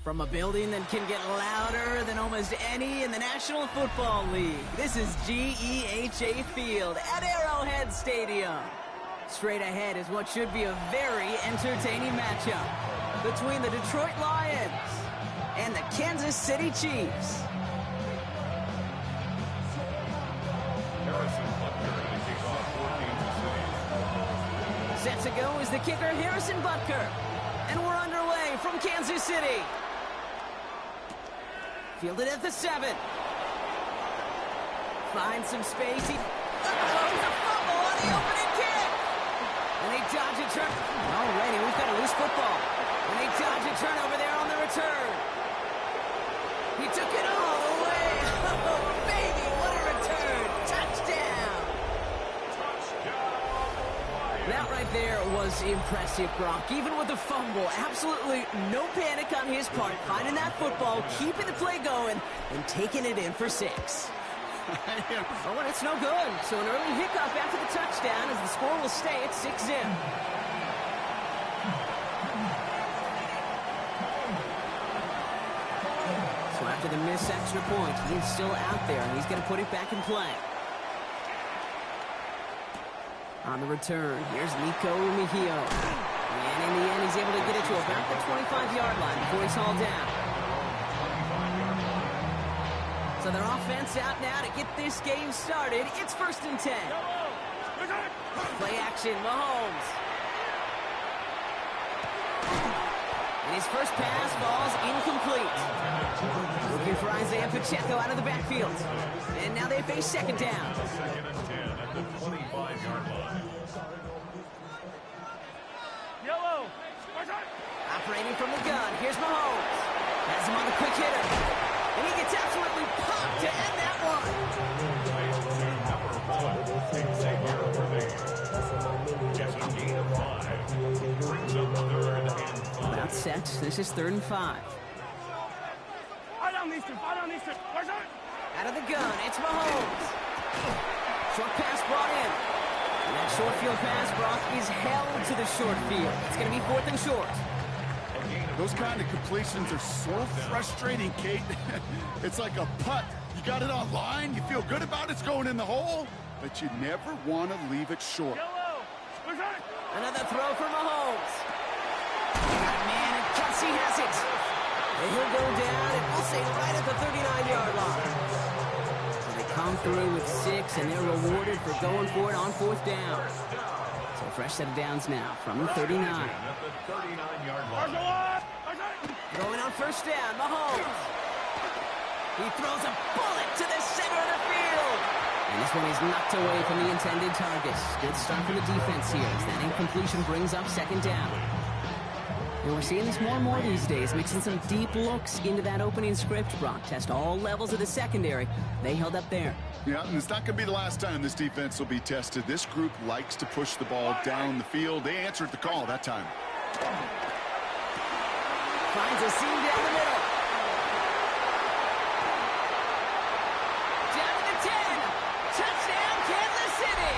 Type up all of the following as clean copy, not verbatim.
From a building that can get louder than almost any in the National Football League, this is GEHA Field at Arrowhead Stadium. Straight ahead is what should be a very entertaining matchup between the Detroit Lions and the Kansas City Chiefs. Set to go is the kicker, Harrison Butker. And we're underway from Kansas City. Fielded at the 7. Finds some space. He's a fumble on the opening kick. And they dodge a turn. Already, we've got a loose football. And they dodge a turnover there on the return. He took it all the way. Oh, baby, what a return. Touchdown. That right there was impressive, Brock. Even with the fumble, absolutely no panic on his part. Finding that football, keeping the play going, and taking it in for 6. Oh, and it's no good. So an early hiccup after the touchdown as the score will stay at 6-0. So after the missed extra point, he's still out there, and he's going to put it back in play. On the return, here's Nico Mejio. And in the end, he's able to get it to about the 25-yard line before he's hauled down. So their offense out now to get this game started. It's 1st and 10. Play action, Mahomes. And his first pass falls incomplete. Looking for Isaiah Pacheco out of the backfield. And now they face 2nd down. 25-yard line. Operating from the gun, here's Mahomes. Has him on the quick hitter. And he gets absolutely popped to end that one. About set. This is 3rd and 5. Out of the gun, it's Mahomes. Short pass brought in. And that short field pass, Brock, is held to the short field. It's going to be 4th and short. Those kind of completions are so frustrating, Kate. It's like a putt. You got it on line, you feel good about it's going in the hole, but you never want to leave it short. Another throw for Mahomes. Man, and Kelsey has it. And he'll go down, and we'll say right at the 39-yard line. So they come through with 6, and they're rewarded for going for it on 4th down. So a fresh set of downs now from the 39. Going on 1st down, Mahomes. He throws a bullet to the center of the field. And this one is knocked away from the intended target. Good start for the defense here as that incompletion brings up 2nd down. And we're seeing this more and more these days, mixing some deep looks into that opening script. Brock test all levels of the secondary. They held up there. Yeah, and it's not going to be the last time this defense will be tested. This group likes to push the ball down the field. They answered the call that time. Finds a seam down the middle. Down to the 10. Touchdown, Kansas City.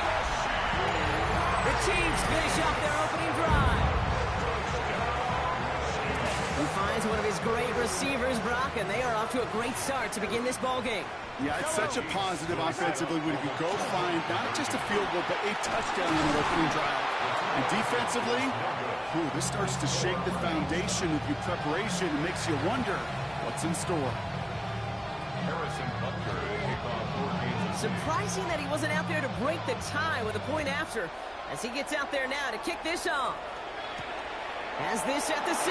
The Chiefs finish off their opening drive. He finds one of his great receivers, Brock, and they are off to a great start to begin this ball game. Yeah, it's such a positive offensively when you go find not just a field goal, but a touchdown in the opening drive. And defensively, this starts to shake the foundation of your preparation and makes you wonder what's in store. Surprising that he wasn't out there to break the tie with a point after, as he gets out there now to kick this off. Has this at the 6.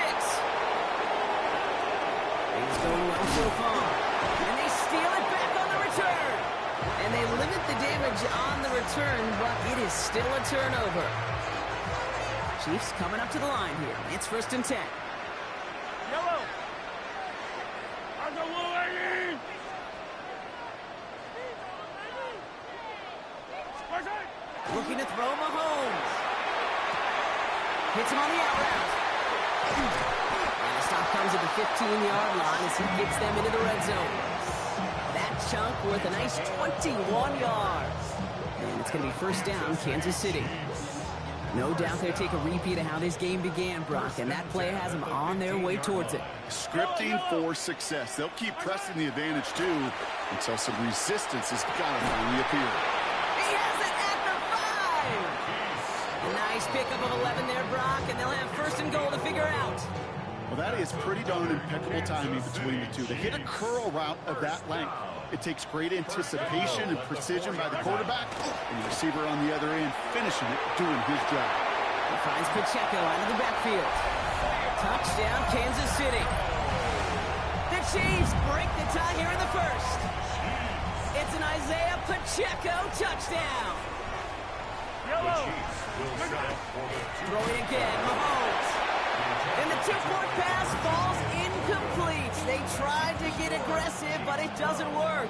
He's going well so far. And they steal it back on the return. And they limit the damage on the return, but it is still a turnover. Chiefs coming up to the line here. It's 1st and 10. Yellow. Looking to throw Mahomes. Hits him on the out route. And the stop comes at the 15-yard line as he gets them into the red zone. That chunk worth a nice 21 yards. And it's going to be 1st down, Kansas City. No doubt they'll take a repeat of how this game began, Brock, and that play has them on their way towards it. Scripting for success. They'll keep pressing the advantage, too, until some resistance has got to finally appear. He has it at the 5! A nice pickup of 11 there, Brock, and they'll have first and goal to figure out. Well, that is pretty darn impeccable timing between the two. They hit a curl route of that length. It takes great anticipation and precision by the quarterback, and the receiver on the other end finishing it, doing his job. He finds Pacheco out of the backfield. Touchdown, Kansas City. The Chiefs break the tie here in the first. It's an Isaiah Pacheco touchdown. Yellow. Throwing again, Mahomes. And the 2-point pass falls incomplete. They tried to get aggressive, but it doesn't work.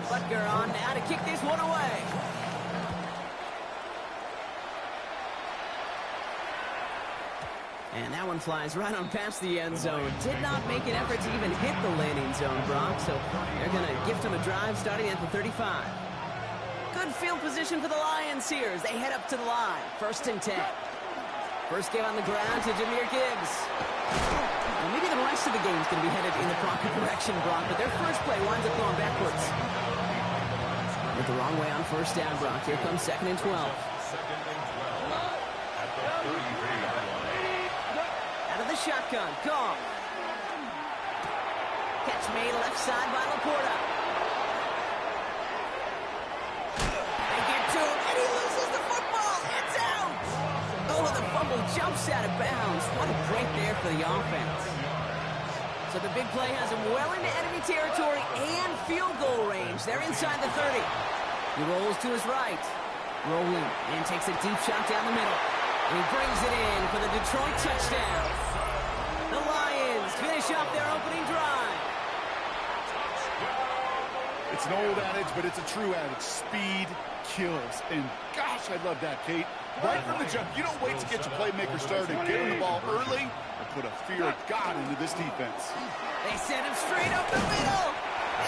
Butker on now to kick this one away. And that one flies right on past the end zone. Did not make an effort to even hit the landing zone, Brock. So they're going to gift him a drive starting at the 35. Good field position for the Lions here as they head up to the line. First and 10. First game on the ground to Jahmyr Gibbs. Well, maybe the rest of the game is going to be headed in the proper direction, Brock, but their first play winds up going backwards. Went the wrong way on first down, Brock. Here comes second and 12. Out of the shotgun, Goff. Catch made left side by Laporta. They get to him, and he loses the football. It's out. Oh, the fumble jumps out of bounds. What a break there for the offense. So the big play has him well into enemy territory and field goal range. They're inside the 30. He rolls to his right. Rolling and takes a deep shot down the middle. And he brings it in for the Detroit touchdown. The Lions finish off their opening drive. It's an old adage, but it's a true adage. Speed kills. And gosh, I love that, Kate. Right from the jump, you don't wait to get your playmaker started. Get him the ball early and put a fear of God into this defense. They send him straight up the middle.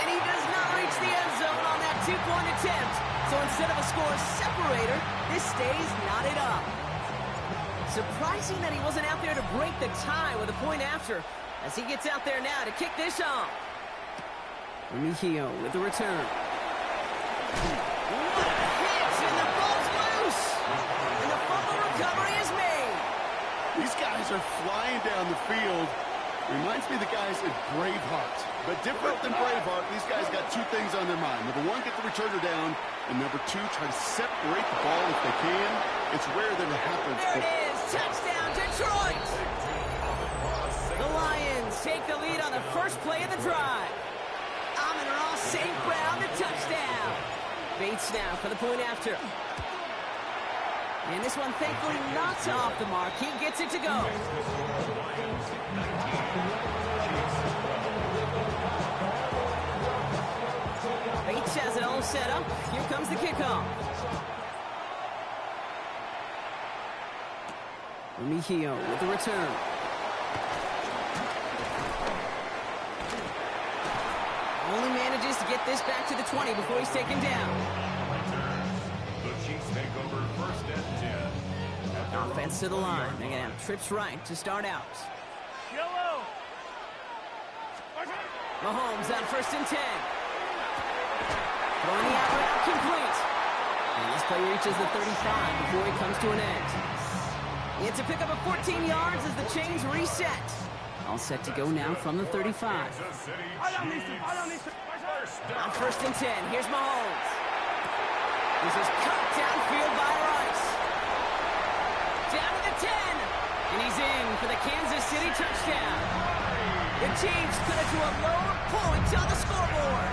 And he does not reach the end zone on that 2-point attempt. So instead of a score separator, this stays knotted up. Surprising that he wasn't out there to break the tie with a point after, as he gets out there now to kick this off. Remigio with the return. What a hit, and the ball's loose. And the fumble recovery is made. These guys are flying down the field. Reminds me of the guys at Braveheart. But different than Braveheart, these guys got two things on their mind. Number one, get the returner down. And number two, try to separate the ball if they can. It's rare that it happens. There it is. Touchdown, Detroit. The Lions take the lead on the first play of the drive. Amon-Ra St. Brown, the touchdown. Bates now for the point after. And this one thankfully not off the mark. He gets it to go. Bates has it all set up. Here comes the kickoff. Remigio with the return. Only manages to get this back to the 20 before he's taken down. The Chiefs take over first and 10. Offense to the line. They're going to have trips right to start out. Yellow. Mahomes on first and 10. Throwing the out route complete. And this play reaches the 35 before he comes to an end. It's a pickup of 14 yards as the chains reset. All set to go now from the 35. On first and 10, here's Mahomes. This is cut downfield by Rice. Down to the 10. And he's in for the Kansas City touchdown. The Chiefs cut it to a lower point on the scoreboard.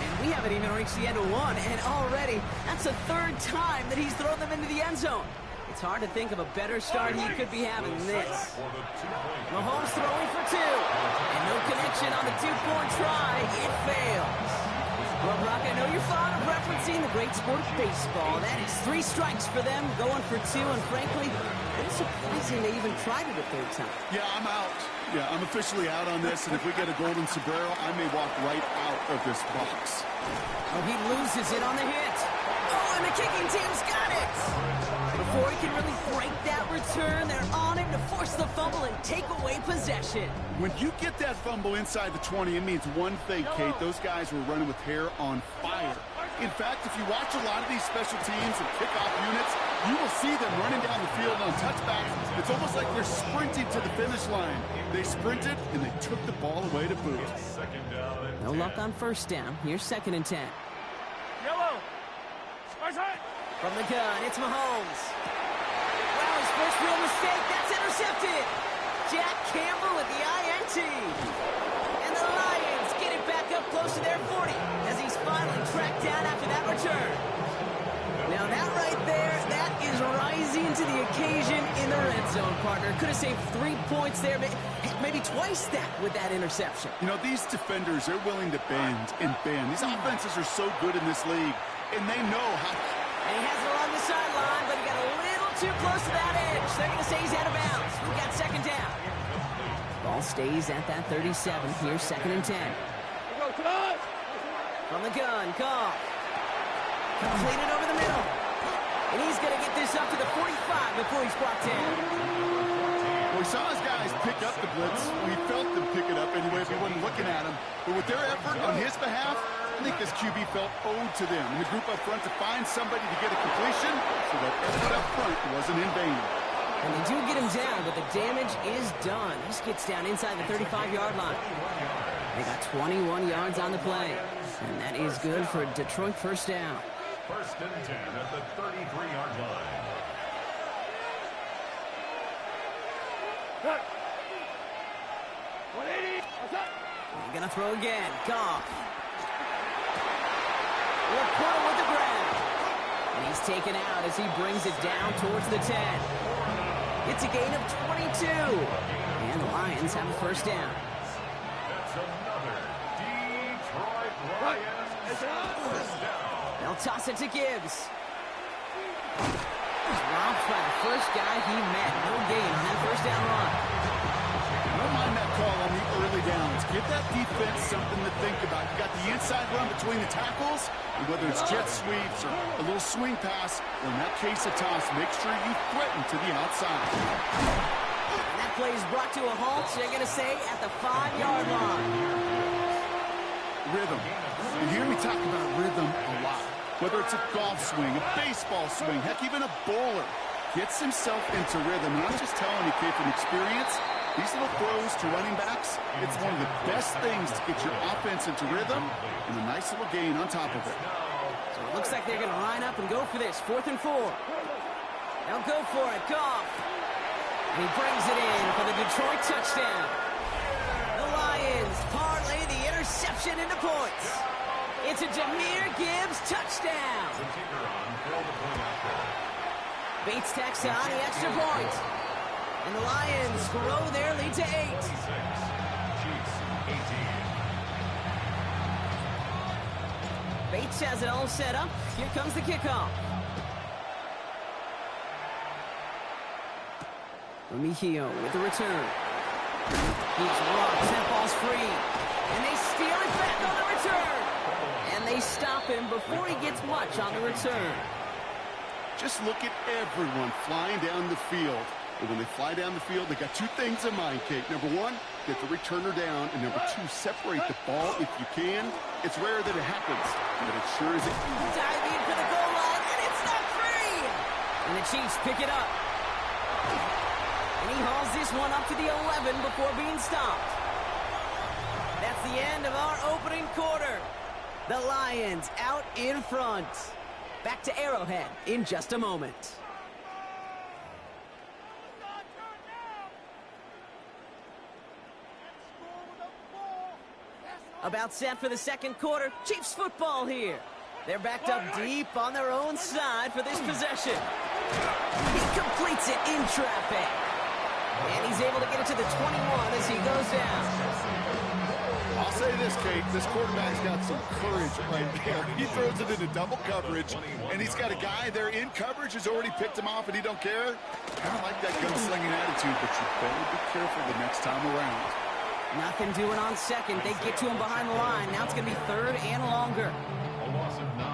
And we haven't even reached the end of one, and already that's the third time that he's thrown them into the end zone. It's hard to think of a better start he could be having than this. Mahomes throwing for two. And no connection on the two-point try. It fails. Well, Brock, I know you're fond of referencing the great sport of baseball. That is 3 strikes for them, going for 2, and frankly, it's surprising they even tried it a third time. Yeah, I'm out. Yeah, I'm officially out on this, and if we get a golden sombrero, I may walk right out of this box. Oh, he loses it on the hit. Oh, and the kicking team's got it. Before he can really break that return, they're on him to force the fumble and take away possession. When you get that fumble inside the 20, it means one thing, Kate. Those guys were running with hair on fire. In fact, if you watch a lot of these special teams and kickoff units, you will see them running down the field on touchbacks. It's almost like they're sprinting to the finish line. They sprinted, and they took the ball away to boot. No luck on first down. Here's 2nd and 10. Yellow. From the gun, it's Mahomes. Wow, his first real mistake. That's intercepted. Jack Campbell with the INT. And the Lions get it back up close to their 40 as he's finally tracked down after that return. Now that right there, that is rising to the occasion in the red zone, partner. Could have saved 3 points there, maybe twice that with that interception. You know, these defenders, they're willing to bend and bend. These offenses are so good in this league, and they know how. And he has it along the sideline, but he got a little too close to that edge. They're going to say he's out of bounds. We got 2nd down. Ball stays at that 37. Here's 2nd and 10. From the gun, Goff. Completed over the middle. And he's going to get this up to the 45 before he's brought down. We saw his guys pick up the blitz. We felt them pick it up anyway if we wasn't looking at him. But with their effort on his behalf, I think this QB felt owed to them. And the group up front to find somebody to get a completion so that effort up front wasn't in vain. And they do get him down, but the damage is done. He just gets down inside the 35-yard line. They got 21 yards on the play. And that is good for a Detroit first down. 1st and 10 at the 33-yard line. They're going to throw again. Goff. LaPorta with the grab. And he's taken out as he brings it down towards the 10. It's a gain of 22. And the Lions have a first down. That's another Detroit Lions first down. They'll toss it to Gibbs. He's robbed by the first guy he met. No gain on that first down run. Don't mind that call on the early downs. Give that defense something to think about. You got the inside run between the tackles, and whether it's jet sweeps or a little swing pass, or in that case a toss, make sure you threaten to the outside. And that play is brought to a halt, so you're going to say at the 5-yard line. Rhythm. You hear me talk about rhythm a lot. Whether it's a golf swing, a baseball swing, heck, even a bowler gets himself into rhythm. And I'm just telling you, kid, from experience, these little throws to running backs, it's one of the best things to get your offense into rhythm and a nice little gain on top of it. So it looks like they're going to line up and go for this. 4th and 4. They'll go for it. Goff. And he brings it in for the Detroit touchdown. The Lions parlay the interception into points. It's a Jahmyr Gibbs touchdown. Bates tacks on the extra point. And the Lions grow their lead to 8. Bates has it all set up. Here comes the kickoff. Remigio with the return. He's rocked. That ball's free. And they steal it back on the return. And they stop him before he gets much on the return. Just look at everyone flying down the field. And when they fly down the field, they got 2 things in mind, Kate. Number 1, get the returner down. And number 2, separate the ball if you can. It's rare that it happens, but it sure is. Diving for the goal line, and it's not free. And the Chiefs pick it up. And he hauls this one up to the 11 before being stopped. That's the end of our opening quarter. The Lions out in front. Back to Arrowhead in just a moment. About set for the second quarter. Chiefs football here. They're backed up deep on their own side for this possession. He completes it in traffic. And he's able to get it to the 21 as he goes down. I'll say this, Kate. This quarterback's got some courage right there. He throws it into double coverage, and he's got a guy there in coverage who's already picked him off, and he don't care. Kind of like that gunslinging attitude, but you better be careful the next time around. Nothing doing on second. They get to him behind the line. Now it's going to be 3rd and longer.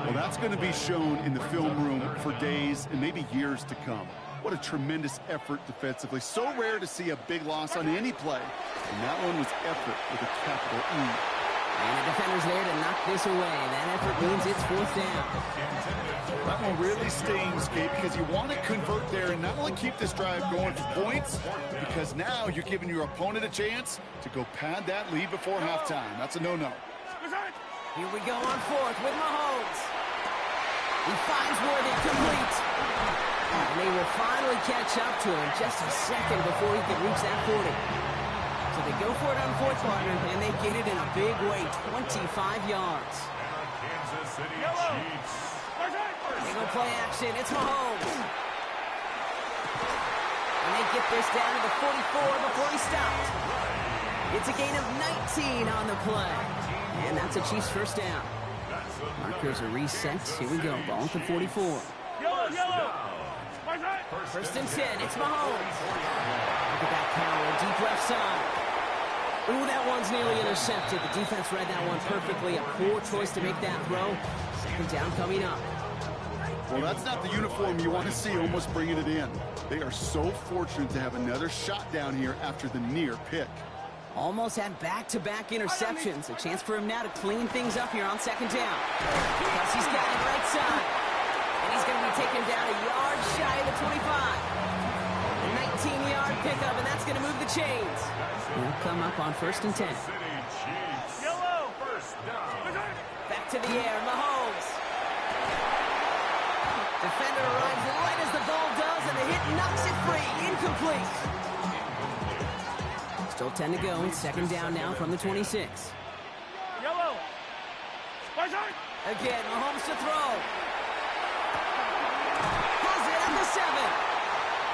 Well, that's going to be shown in the film room for days and maybe years to come. What a tremendous effort defensively. So rare to see a big loss on any play. And that one was effort with a capital E. And the defender's there to knock this away. That effort means it's 4th down. That one really stings, Gabe, because you want to convert there and not only keep this drive going for points, because now you're giving your opponent a chance to go pad that lead before halftime. That's a no-no. Here we go on 4th with Mahomes. He finds Worthy complete. And they will finally catch up to him just a second before he can reach that 40. So they go for it on 4th, partner, and they get it in a big way, 25 yards. Kansas City Chiefs. They go play action. It's Mahomes. And they get this down to the 44 before he stopped. It's a gain of 19 on the play. And that's a Chiefs 1st down. Markers are reset. Here we go. Ball at the 44. Yellow. 1st and 10. It's Mahomes. Look at that power. Deep left side. Ooh, that one's nearly intercepted. The defense read that one perfectly. A poor choice to make that throw. 2nd down coming up. Well, that's not the uniform you want to see almost bringing it in. They are so fortunate to have another shot down here after the near pick. Almost had back-to-back interceptions. A chance for him now to clean things up here on 2nd down. Plus he's got it right side. And he's going to be taken down a yard shy of the 25. A 19-yard pickup, and that's going to move the chains. He'll come up on 1st and 10. Yellow. 1st down. Back to the air, Mahomes. Defender arrives right as the ball does, and the hit knocks it free. Incomplete. Still 10 to go. 2nd down now from the 26. Yellow. Again, Mahomes to throw. Has it at the 7.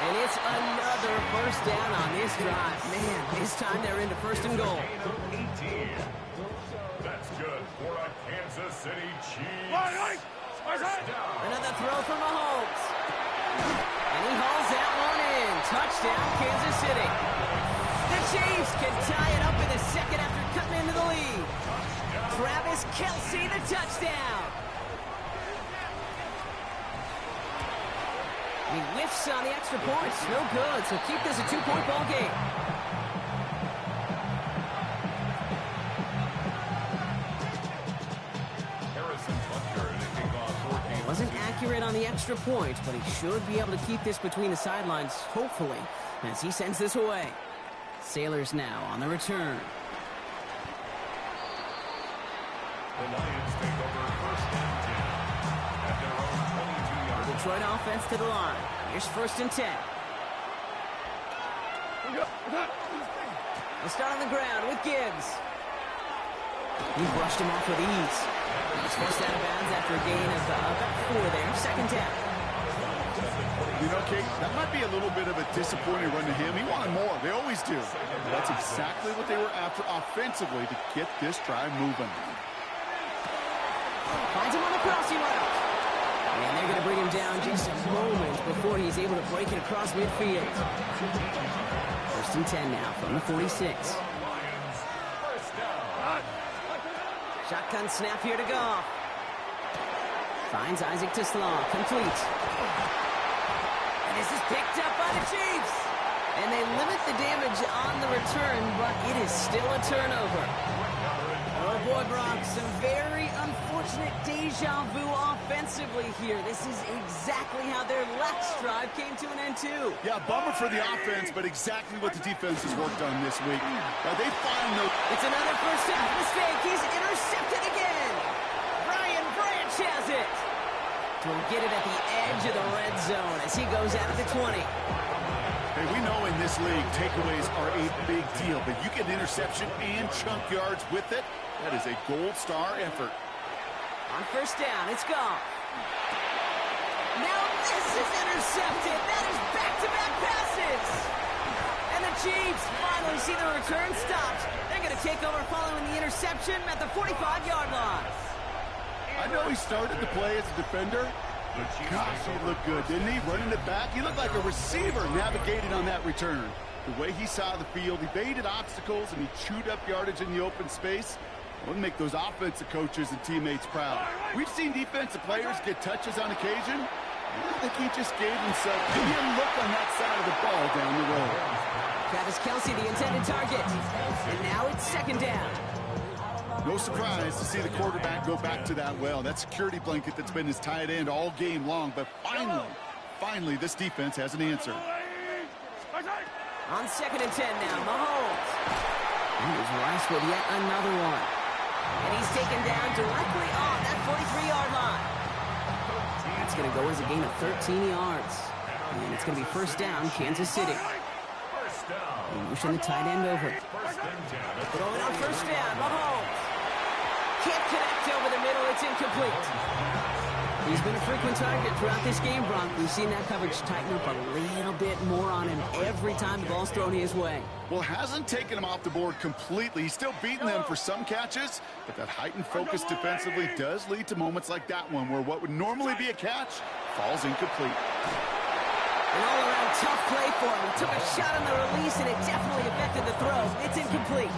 And it's another 1st down on this drive. Man, this time they're into 1st and goal. 18. That's good for a Kansas City Chiefs. 1st down. Another throw for Mahomes. And he hauls that one in. Touchdown, Kansas City. The Chiefs can tie it up in the 2nd after cutting into the lead. Travis Kelce, the touchdown. He whiffs on the extra points. No good, so keep this a 2-point ball game. Wasn't accurate on the extra point, but he should be able to keep this between the sidelines, hopefully, as he sends this away. Sailors now on the return. The Lions take over 1st and 10 at their own 22-yard line. Detroit offense to the line. Here's 1st and 10. They'll start on the ground with Gibbs. He brushed him off with ease. He's forced out of bounds after a gain of about 4 there. 2nd down. You know, Kate, that might be a little bit of a disappointing run to him. He wanted more. They always do. That's exactly what they were after offensively to get this drive moving. Finds him on the crossing route. And they're going to bring him down just a moment before he's able to break it across midfield. 1st and 10 now from the 46. Shotgun snap here to go. Finds Isaac Tisslaw. Complete. And this is picked up by the Chiefs. And they limit the damage on the return, but it is still a turnover. Oh boy, Brock, some very unfortunate deja vu offensively here. This is exactly how their last drive came to an end too. Yeah, bummer for the offense, but exactly what the defense has worked on this week. Now they find no... It's another 1st half mistake. He's intercepted again. Brian Branch has it. He'll get it at the edge of the red zone as he goes out of the 20. Hey, we know in this league, takeaways are a big deal, but you get interception and chunk yards with it. That is a gold star effort. On 1st down, it's gone. Now this is intercepted. That is back-to-back passes. And the Chiefs finally see the return stopped. They're going to take over following the interception at the 45-yard line. I know he started the play as a defender. Gosh, he looked good, didn't he? Running it back. He looked like a receiver navigating on that return. The way he saw the field, he baited obstacles, and he chewed up yardage in the open space. Wouldn't make those offensive coaches and teammates proud. We've seen defensive players get touches on occasion. I think he just gave himself maybe a look on that side of the ball down the road. Travis Kelce, the intended target. And now it's second down. No surprise to see the quarterback go back to that well. That security blanket that's been his tight end all game long. But finally, this defense has an answer. On 2nd and 10 now, Mahomes. He was Rice with yet another one. And he's taken down directly on that 43-yard line. That's going to go as a gain of 13 yards. And it's going to be first down, Kansas City. Motion the tight end over. Throwing on first down, Mahomes. Can't connect over the middle, it's incomplete. He's been a frequent target throughout this game, Bronk. We've seen that coverage tighten up a little bit more on him every time the ball's thrown his way. Well, hasn't taken him off the board completely. He's still beating them for some catches, but that heightened focus defensively does lead to moments like that one where what would normally be a catch falls incomplete. An all-around tough play for him. He took a shot on the release, and it definitely affected the throw. It's incomplete.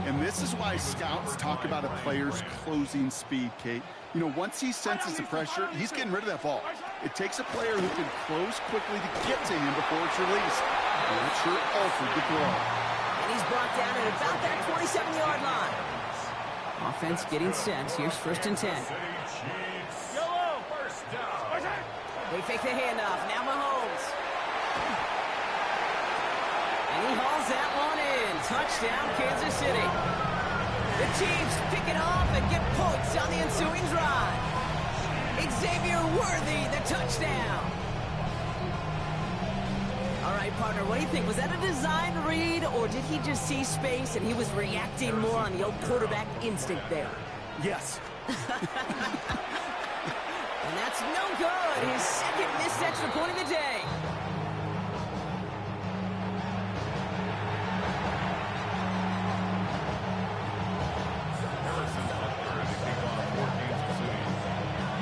And this is why scouts talk about a player's closing speed, Kate. You know, once he senses the pressure, he's getting rid of that ball. It takes a player who can close quickly to get to him before it's released. And that sure altered the throw. And he's brought down at about that 27-yard line. Offense getting set. Here's 1st and 10. They fake the handoff. Now Mahomes. And he hauls that one in. Touchdown, Kansas City. The Chiefs pick it off and get points on the ensuing drive. Xavier Worthy, the touchdown. All right, partner, what do you think? Was that a design read, or did he just see space and he was reacting more on the old quarterback instinct there? Yes. And that's no good. His second missed extra point of the day.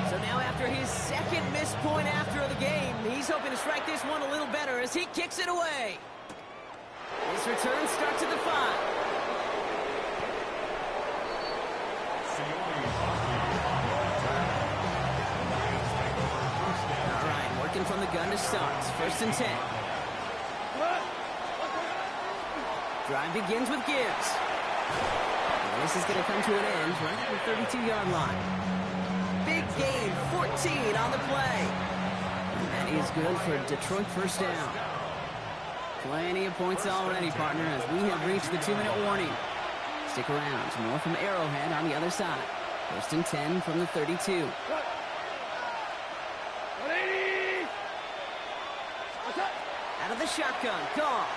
So now after his second missed point after the game, he's hoping to strike this one a little better as he kicks it away. This return starts at the 5. From the gun to start. 1st and 10. Drive begins with Gibbs. And this is going to come to an end right at the 32-yard line. Big gain, 14 on the play. And that is good for Detroit first down. Plenty of points already, partner, as we have reached the 2-minute warning. Stick around. More from Arrowhead on the other side. 1st and 10 from the 32. Out of the shotgun, Goff.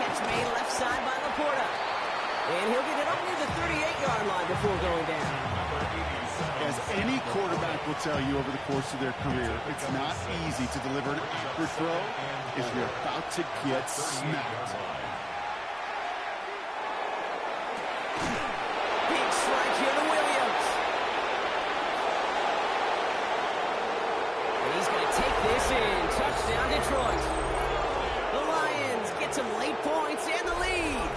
Catch made left side by Laporta. And he'll get it up near the 38-yard line before going down. As any quarterback will tell you over the course of their career, it's not easy to deliver an accurate throw if you're about to get smacked. Big strike here to Williams. And he's going to take this in. Touchdown, Detroit. The Lions get some late points and the lead.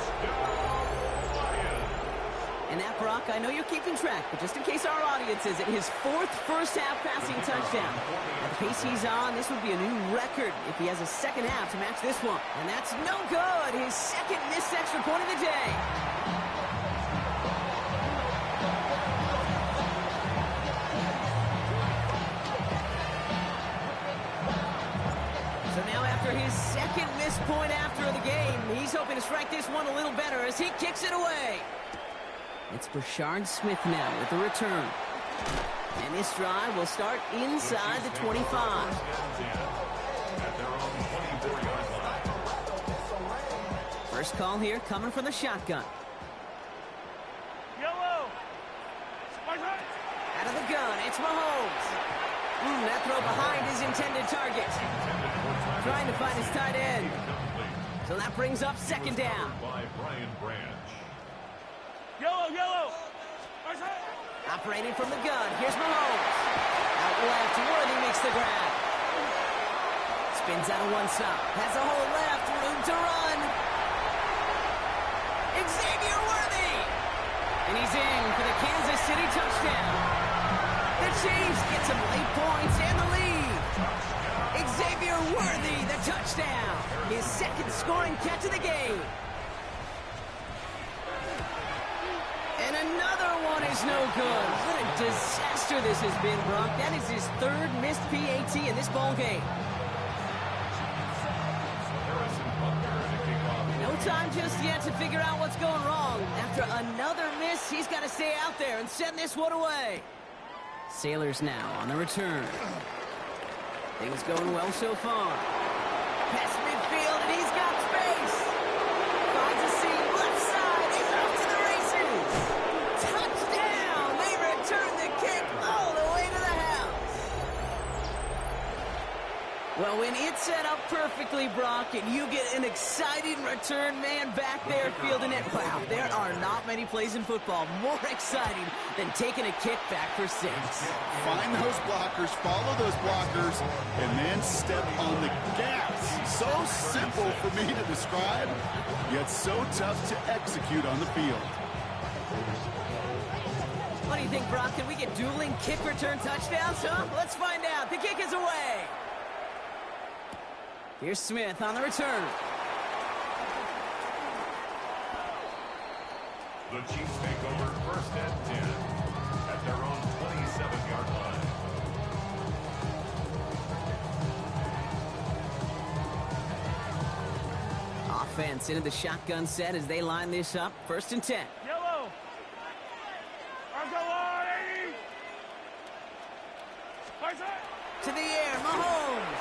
And that, Brock, I know you're keeping track, but just in case our audience isn't, his 4th first-half passing touchdown. At the pace he's on, this would be a new record if he has a second half to match this one. And that's no good. His second missed extra point of the day. So now after his second missed point after the game, he's hoping to strike this one a little better as he kicks it away. It's Brashard Smith now with the return. And this drive will start inside the 25. First call here coming from the shotgun. Yellow. Out of the gun, it's Mahomes. That throw behind his intended target. Trying to find his tight end. So that brings up second down. Yellow. Operating from the gun, here's Mahomes. Out left, Worthy makes the grab. Spins out of one side, has a hole left, room to run. Xavier Worthy! And he's in for the Kansas City touchdown. The Chiefs get some late points and the lead. Xavier Worthy, the touchdown. His second scoring catch of the game. And another one is no good. What a disaster this has been, Brock. That is his third missed PAT in this ball game. No time just yet to figure out what's going wrong. After another miss, he's got to stay out there and send this one away. Sailors now on the return. Things going well so far. Past midfield, and he's got space. Finds a seam left side. He's off to the races. Touchdown! They return the kick all the way to the house. Well, when it's set up perfectly, Brock, and you get an exciting return man back there fielding it, wow, there are not many plays in football more exciting than taking a kick back for 6. Find those blockers, follow those blockers, and then step on the gas. So simple for me to describe, yet so tough to execute on the field. What do you think, Brock? Can we get dueling kick return touchdowns, huh? Let's find out. The kick is away. Here's Smith on the return. The Chiefs take over first and 10 at their own 27-yard line. Offense into the shotgun set as they line this up. First and 10. Yellow. To the air, Mahomes.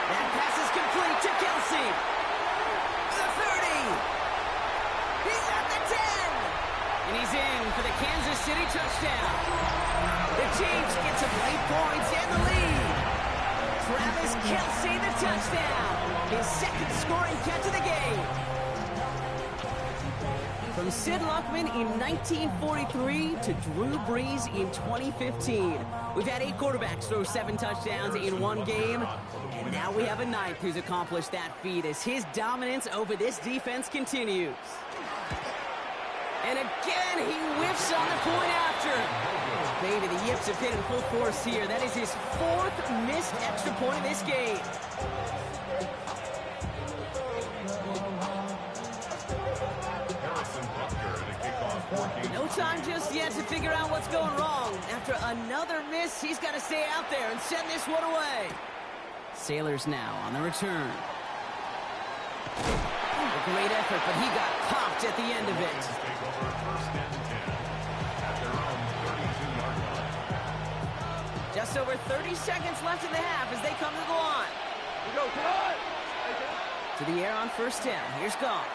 That pass is complete to Kelsey. The 30. He's at the 10. And he's in for the Kansas City touchdown. The Chiefs get some late points and the lead. Travis Kelsey, the touchdown. His second scoring catch of the game. From Sid Luckman in 1943 to Drew Brees in 2015. We've had 8 quarterbacks throw 7 touchdowns in one game. And now we have a 9th who's accomplished that feat as his dominance over this defense continues. And again, he whiffs on the point after. Baby, the yips have hit in full force here. That is his 4th missed extra point of this game. No time just yet to figure out what's going wrong. After another miss, he's got to stay out there and send this one away. Sailors now on the return. A great effort, but he got popped at the end of it. Just over 30 seconds left in the half as they come to the line. To the air on first down. Here's Goff.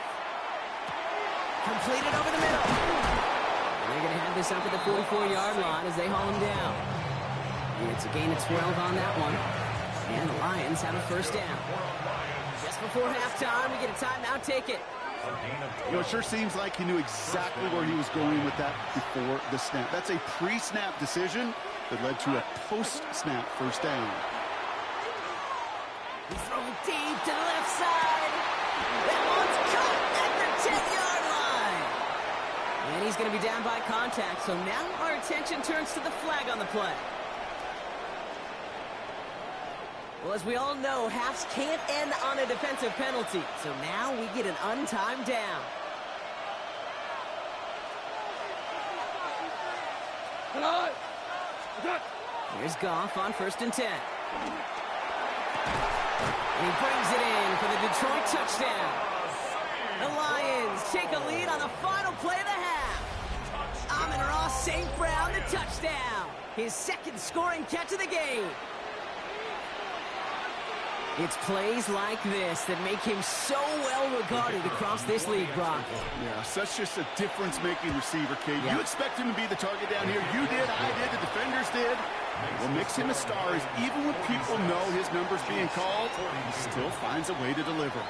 Completed over the middle. And they're going to have this up at the 44-yard line as they haul him down. And it's a gain of 12 on that one. And the Lions have a first down. Just before halftime, we get a timeout. Take it. You know, it sure seems like he knew exactly where he was going with that before the snap. That's a pre-snap decision that led to a post-snap first down. He's throwing deep to the left side. That one's caught at the 10-yard line. And he's going to be down by contact, so now our attention turns to the flag on the play. Well, as we all know, halves can't end on a defensive penalty, so now we get an untimed down. Here's Goff on first and 10. And he brings it in for the Detroit touchdown. The Lions take a lead on the final play of the half. Amon-Ra St. Brown, the touchdown. His second scoring catch of the game. It's plays like this that make him so well regarded across this league, Brock. Yeah, such just a difference-making receiver, Kate. Yeah. You expect him to be the target down here. You did, I did, the defenders did. What makes him a star is even when people know his number's being called, he still finds a way to deliver.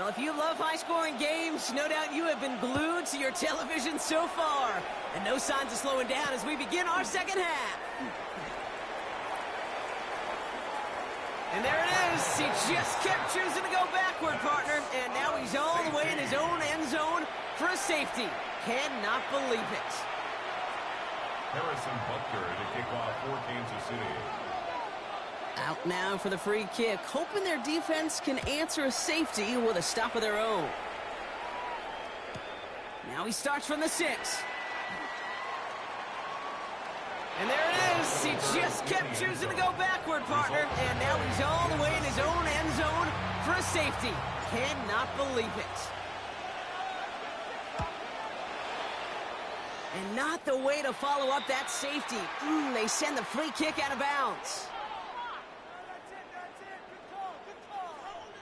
Well, if you love high-scoring games, no doubt you have been glued to your television so far. And no signs of slowing down as we begin our second half. And there it is. He just kept choosing to go backward, partner. And now he's all the way in his own end zone for a safety. Cannot believe it. Harrison Butker to kick off for Kansas City. Out now for the free kick, hoping their defense can answer a safety with a stop of their own. Now he starts from the 6. And there it is. He just kept choosing to go backward, partner. And now he's all the way in his own end zone for a safety. Cannot believe it. And not the way to follow up that safety. They send the free kick out of bounds.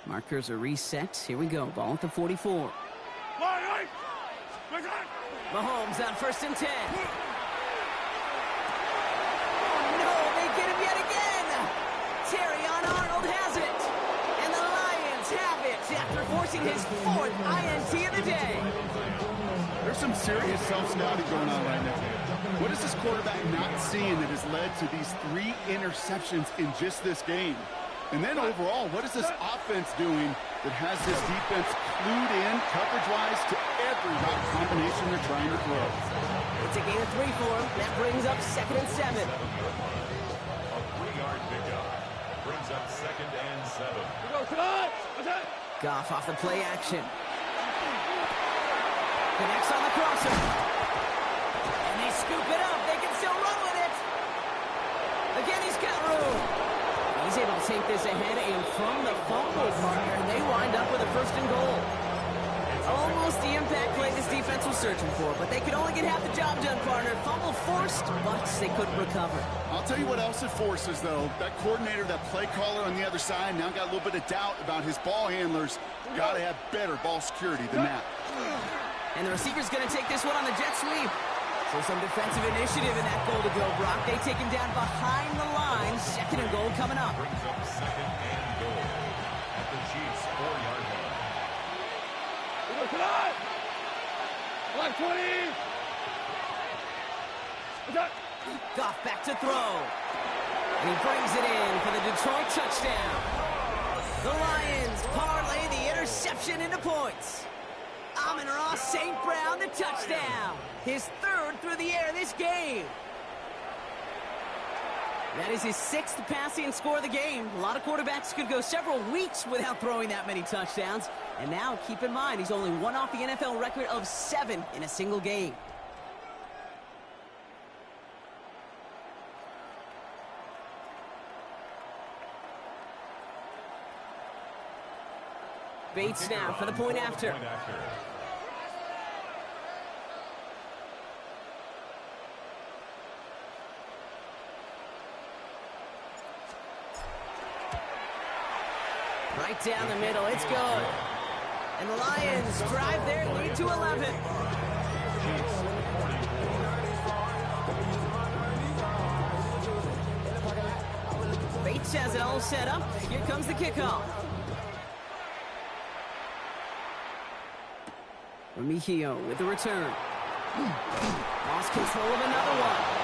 Markers are reset. Here we go. Ball at the 44. Mahomes on 1st and 10. Oh, no, they get him yet again. Terrion Arnold has it. And the Lions have it after forcing his 4th INT of the day. There's some serious self-scouting going on right now. What is this quarterback not seeing that has led to these 3 interceptions in just this game? And then overall, what is this offense doing that has this defense clued in coverage-wise to every route combination they're trying to throw? It's a gain of 3 for him. That brings up 2nd and 7. A 3-yard pickup brings up 2nd and 7. Goff off the play action. Connects on the crosser. And they scoop it up. They can still run with it. Again, he's got room. He's able to take this ahead and from the fumble, partner, and they wind up with a 1st and goal. Almost the impact play this defense was searching for, but they could only get half the job done, partner. Fumble forced, but they couldn't recover. I'll tell you what else it forces, though. That coordinator, that play caller on the other side, now got a little bit of doubt about his ball handlers. Got to have better ball security than that. And the receiver's going to take this one on the jet sweep. So some defensive initiative in that goal to go, Brock. They take him down behind the line. 2nd and goal coming up. Brings up 2nd and goal at the Chiefs' 4-yard line. Like 20. Goff back to throw. And he brings it in for the Detroit touchdown. The Lions parlay the interception into points. Amon-Ra St. Brown, the touchdown. His 3rd through the air this game. That is his 6th passing score of the game. A lot of quarterbacks could go several weeks without throwing that many touchdowns. And now, keep in mind, he's only one off the NFL record of 7 in a single game. Bates now for the point after. Right down the middle, it's good. And the Lions drive their lead to 11. Bates has it all set up. Here comes the kickoff. Remigio with the return. Lost control of another one.